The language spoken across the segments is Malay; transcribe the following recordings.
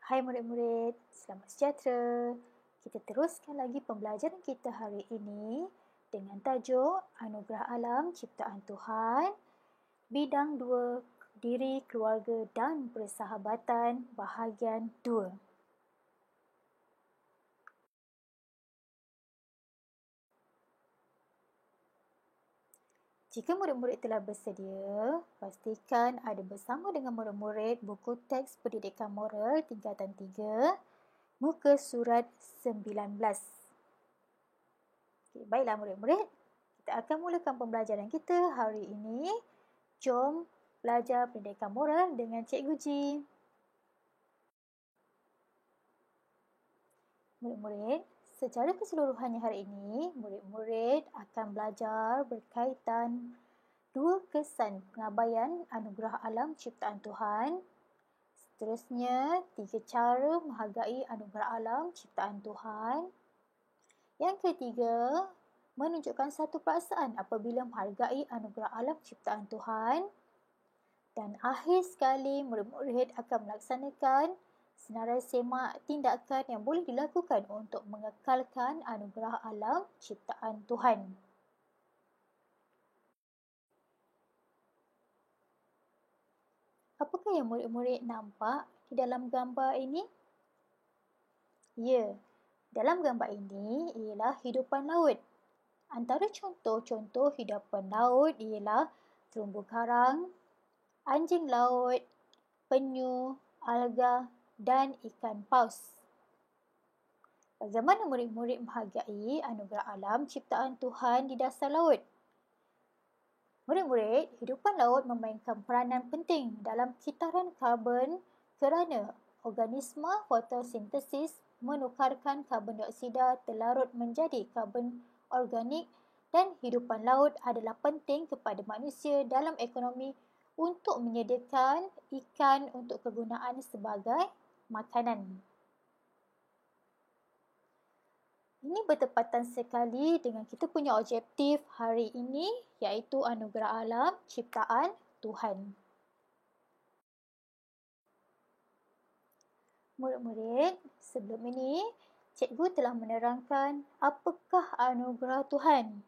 Hai murid-murid, selamat sejahtera. Kita teruskan lagi pembelajaran kita hari ini dengan tajuk Anugerah Alam Ciptaan Tuhan, Bidang 2, Diri, Keluarga dan Persahabatan, bahagian 2. Jika murid-murid telah bersedia, pastikan ada bersama dengan murid-murid buku teks pendidikan moral tingkatan 3, muka surat 19. Okay, baiklah murid-murid, kita akan mulakan pembelajaran kita hari ini. Jom belajar pendidikan moral dengan Cikgu Ji. Murid-murid, secara keseluruhannya hari ini, murid-murid akan belajar berkaitan 2 kesan pengabaian anugerah alam ciptaan Tuhan. Seterusnya, 3 cara menghargai anugerah alam ciptaan Tuhan. Yang ketiga, menunjukkan satu perasaan apabila menghargai anugerah alam ciptaan Tuhan. Dan akhir sekali, murid-murid akan melaksanakan senarai semak tindakan yang boleh dilakukan untuk mengekalkan anugerah alam ciptaan Tuhan. Apakah yang murid-murid nampak di dalam gambar ini? Ya, dalam gambar ini ialah hidupan laut. Antara contoh-contoh hidupan laut ialah terumbu karang, anjing laut, penyu, alga dan ikan paus. Bagaimana murid-murid menghargai anugerah alam ciptaan Tuhan di dasar laut? Murid-murid, hidupan laut memainkan peranan penting dalam kitaran karbon kerana organisma fotosintesis menukarkan karbon dioksida terlarut menjadi karbon organik dan hidupan laut adalah penting kepada manusia dalam ekonomi untuk menyediakan ikan untuk kegunaan sebagai makanan. Ini bertepatan sekali dengan kita punya objektif hari ini, iaitu anugerah alam ciptaan Tuhan. Murid-murid, sebelum ini cikgu telah menerangkan apakah anugerah Tuhan.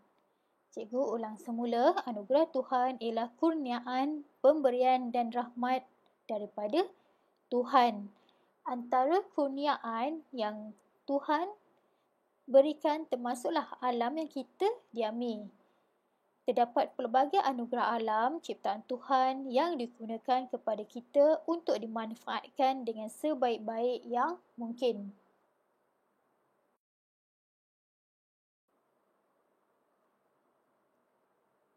Cikgu ulang semula, anugerah Tuhan ialah kurniaan, pemberian dan rahmat daripada Tuhan. Antara kurniaan yang Tuhan berikan termasuklah alam yang kita diami. Terdapat pelbagai anugerah alam ciptaan Tuhan yang digunakan kepada kita untuk dimanfaatkan dengan sebaik-baik yang mungkin.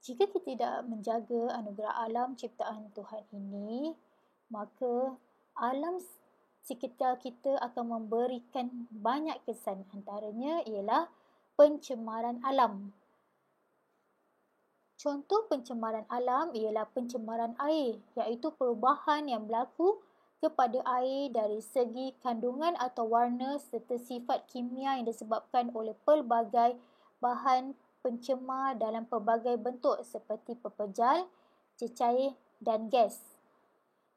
Jika kita tidak menjaga anugerah alam ciptaan Tuhan ini, maka alam sekitar kita akan memberikan banyak kesan. Antaranya ialah pencemaran alam. Contoh pencemaran alam ialah pencemaran air, iaitu perubahan yang berlaku kepada air dari segi kandungan atau warna serta sifat kimia yang disebabkan oleh pelbagai bahan pencemar dalam pelbagai bentuk seperti pepejal, cecair dan gas.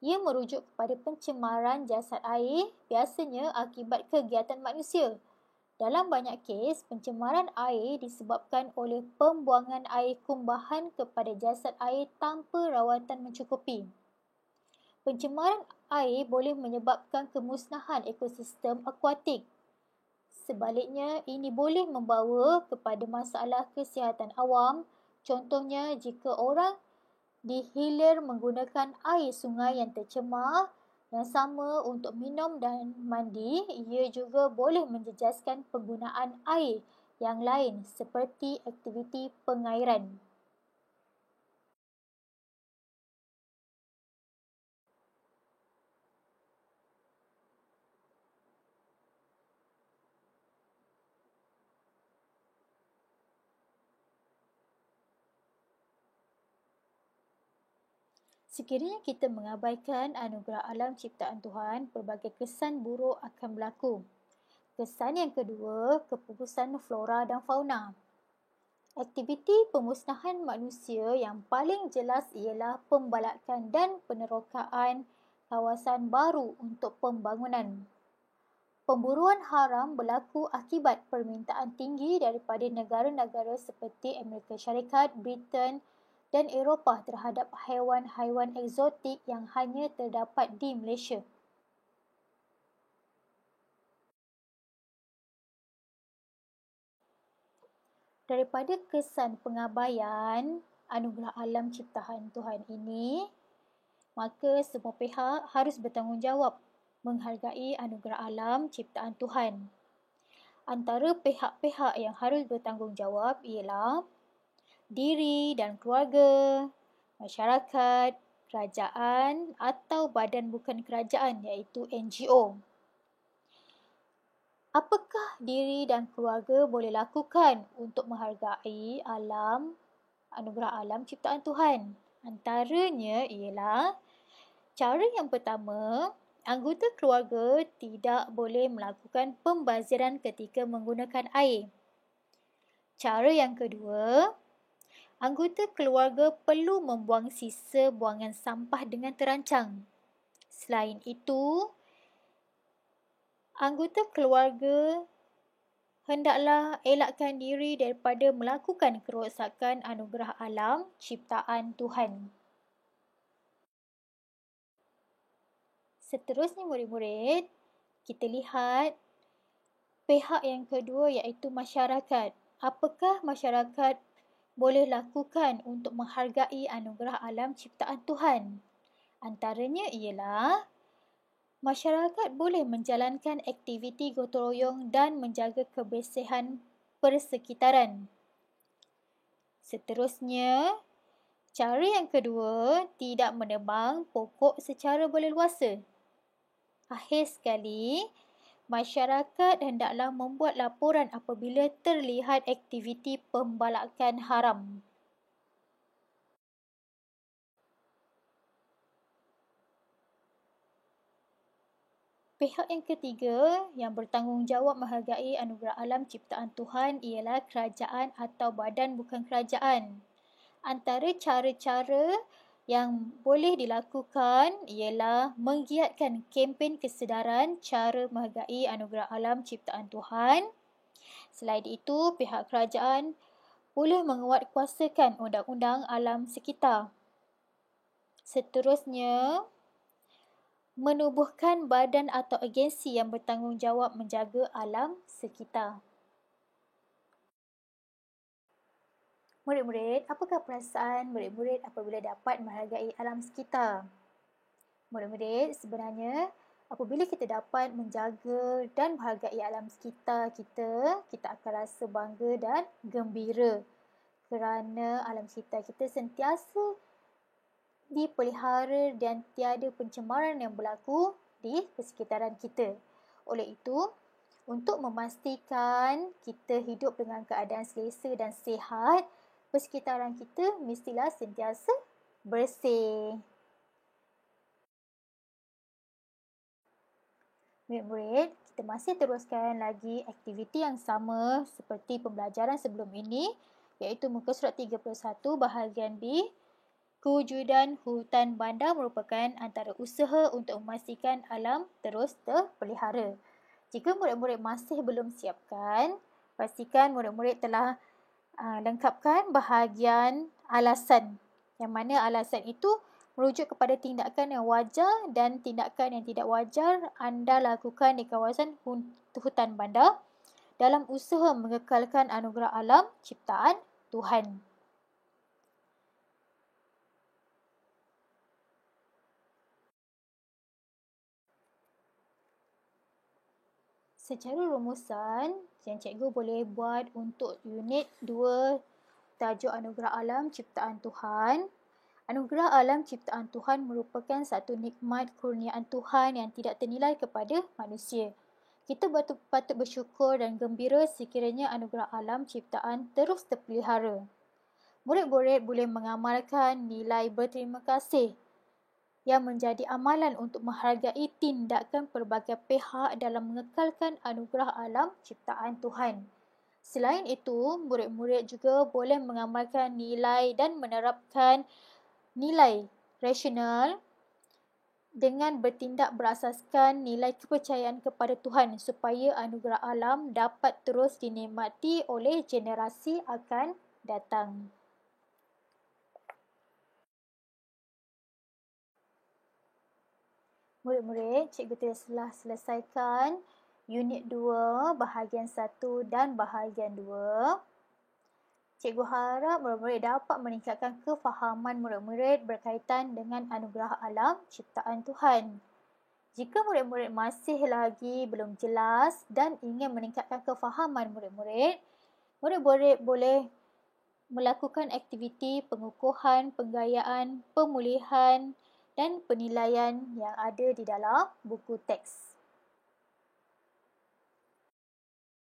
Ia merujuk kepada pencemaran jasad air, biasanya akibat kegiatan manusia. Dalam banyak kes, pencemaran air disebabkan oleh pembuangan air kumbahan kepada jasad air tanpa rawatan mencukupi. Pencemaran air boleh menyebabkan kemusnahan ekosistem akuatik. Sebaliknya, ini boleh membawa kepada masalah kesihatan awam. Contohnya, jika orang dihilir menggunakan air sungai yang tercemar yang sama untuk minum dan mandi, ia juga boleh menjejaskan penggunaan air yang lain seperti aktiviti pengairan. Sekiranya kita mengabaikan anugerah alam ciptaan Tuhan, pelbagai kesan buruk akan berlaku. Kesan yang kedua, kepupusan flora dan fauna. Aktiviti pemusnahan manusia yang paling jelas ialah pembalakan dan penerokaan kawasan baru untuk pembangunan. Pemburuan haram berlaku akibat permintaan tinggi daripada negara-negara seperti Amerika Syarikat, Britain dan Eropah terhadap haiwan-haiwan eksotik yang hanya terdapat di Malaysia. Daripada kesan pengabaian anugerah alam ciptaan Tuhan ini, maka semua pihak harus bertanggungjawab menghargai anugerah alam ciptaan Tuhan. Antara pihak-pihak yang harus bertanggungjawab ialah diri dan keluarga, masyarakat, kerajaan atau badan bukan kerajaan iaitu NGO. Apakah diri dan keluarga boleh lakukan untuk menghargai anugerah alam ciptaan Tuhan? Antaranya ialah cara yang pertama, anggota keluarga tidak boleh melakukan pembaziran ketika menggunakan air. Cara yang kedua, anggota keluarga perlu membuang sisa buangan sampah dengan terancang. Selain itu, anggota keluarga hendaklah elakkan diri daripada melakukan kerosakan anugerah alam ciptaan Tuhan. Seterusnya murid-murid, kita lihat pihak yang kedua iaitu masyarakat. Apakah masyarakat boleh lakukan untuk menghargai anugerah alam ciptaan Tuhan? Antaranya ialah masyarakat boleh menjalankan aktiviti gotong royong dan menjaga kebersihan persekitaran. Seterusnya, cara yang kedua, tidak menebang pokok secara berleluasa. Akhir sekali, masyarakat hendaklah membuat laporan apabila terlihat aktiviti pembalakan haram. Pihak yang ketiga yang bertanggungjawab menghargai anugerah alam ciptaan Tuhan ialah kerajaan atau badan bukan kerajaan. Antara cara-cara yang boleh dilakukan ialah menggiatkan kempen kesedaran cara menghargai anugerah alam ciptaan Tuhan. Selain itu, pihak kerajaan boleh menguatkuasakan undang-undang alam sekitar. Seterusnya, menubuhkan badan atau agensi yang bertanggungjawab menjaga alam sekitar. Murid-murid, apakah perasaan murid-murid apabila dapat menghargai alam sekitar? Murid-murid, sebenarnya apabila kita dapat menjaga dan menghargai alam sekitar kita akan rasa bangga dan gembira kerana alam sekitar kita sentiasa dipelihara dan tiada pencemaran yang berlaku di persekitaran kita. Oleh itu, untuk memastikan kita hidup dengan keadaan selesa dan sihat, persekitaran kita mestilah sentiasa bersih. Murid-murid, kita masih teruskan lagi aktiviti yang sama seperti pembelajaran sebelum ini, iaitu muka surat 31 bahagian B. Kewujudan hutan bandar merupakan antara usaha untuk memastikan alam terus terpelihara. Jika murid-murid masih belum siapkan, pastikan murid-murid telah lengkapkan bahagian alasan. Yang mana alasan itu merujuk kepada tindakan yang wajar dan tindakan yang tidak wajar anda lakukan di kawasan hutan bandar dalam usaha mengekalkan anugerah alam ciptaan Tuhan. Secara rumusan, yang cikgu boleh buat untuk unit 2 tajuk Anugerah Alam Ciptaan Tuhan. Anugerah alam ciptaan Tuhan merupakan satu nikmat kurniaan Tuhan yang tidak ternilai kepada manusia. Kita patut bersyukur dan gembira sekiranya anugerah alam ciptaan terus terpelihara. Murid-murid boleh mengamalkan nilai berterima kasih yang menjadi amalan untuk menghargai tindakan pelbagai pihak dalam mengekalkan anugerah alam ciptaan Tuhan. Selain itu, murid-murid juga boleh mengamalkan nilai dan menerapkan nilai rasional dengan bertindak berasaskan nilai kepercayaan kepada Tuhan supaya anugerah alam dapat terus dinikmati oleh generasi akan datang. Murid-murid, cikgu telah selesaikan unit 2, bahagian 1 dan bahagian 2. Cikgu harap murid-murid dapat meningkatkan kefahaman murid-murid berkaitan dengan anugerah alam ciptaan Tuhan. Jika murid-murid masih lagi belum jelas dan ingin meningkatkan kefahaman murid-murid, murid-murid boleh melakukan aktiviti pengukuhan, penggayaan, pemulihan dan penilaian yang ada di dalam buku teks.